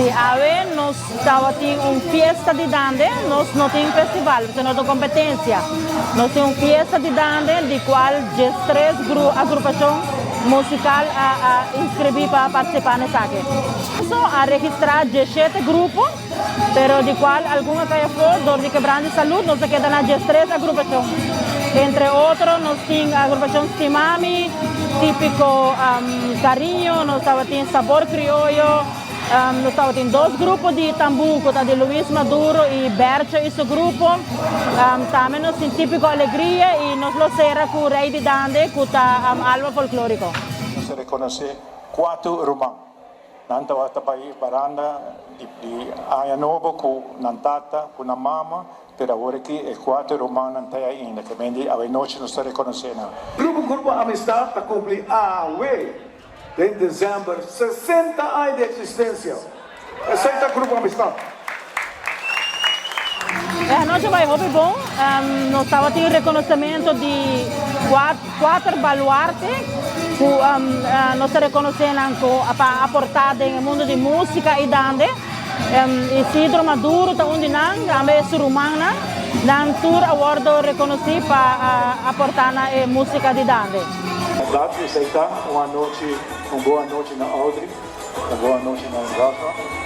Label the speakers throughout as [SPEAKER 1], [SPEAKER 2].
[SPEAKER 1] Sí, a ver, nos estaba teniendo una fiesta de dande, nos no tiene festival, no tiene competencia. Nos tiene una fiesta de dande, de cual ya 3 agrupación musical a inscribir para participar en esa. A registrar 17 grupos, pero de cual alguna calle flor, donde quebran de salud, nos quedan a 3 agrupación. Entre otros, nos tiene agrupación Stimami, típico Cariño, nos estaba teniendo Sabor Criollo, nos estaba teniendo 2 grupos de Tambuco, de Luis Maduro y Bercha y su grupo. También nos tiene típico Alegría y nos lo cierra con Rey de Dande, con Alba Folclórico.
[SPEAKER 2] Se reconoce 4 romanos. Nanta wata pai baranda di aya novo ku nantata ku na mama pero agora aqui é 4 romanos nanta ainda que mendi a noite não se reconhecendo.
[SPEAKER 3] Grupo Amistad está cumprir em dezembro 60 anos de existência. Aceita Grupo Amistad.
[SPEAKER 1] A noite vai muito bom. Nós estava tendo reconhecimento de 4 baluartes. Nós reconhecemos a aportada no mundo de música e dande. Isidro Maduro está onde não, também surumana. Dan tour award reconhecido para aportar na música de dande.
[SPEAKER 2] Dado aceitar uma boa noite na Audrey, uma boa noite na Rafa.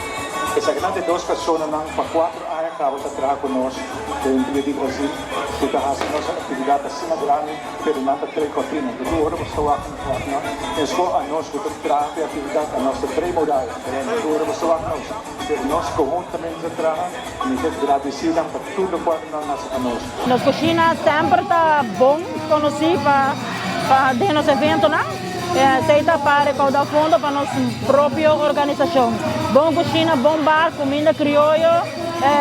[SPEAKER 2] Essa grande 2 pessoas não para 4 anos acabam de trabalhar conosco dentro do Brasil. Que está fazendo nossa atividade assim grande, pero não está trecotina. Então agora você vai na escola nós que trabalhamos a atividade a nossa pré-moral. Então agora você vai nós conjuntamente trabalhamos e nós agradecemos por tudo quanto nós fazemos.
[SPEAKER 1] Nossa cozinha sempre está bom, conhecido para nosso evento, não? Aceita para recaudar fundo para nossa própria organização. Bom cozinha, bom bar, comida criollo,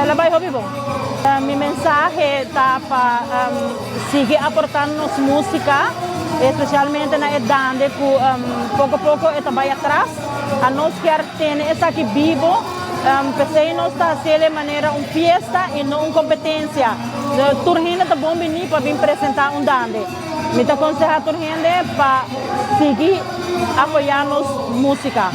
[SPEAKER 1] ela vai ser bom. Minha mensagem está para seguir aportando nossa música, especialmente na dande, que pouco a pouco vai atrás. A nós quer ter essa aqui vivo, pensei nós está de maneira uma festa e não uma competência. Turhina está bom venir para vir apresentar dande. Me aconselho a turhina para seguir apoiando nossa música.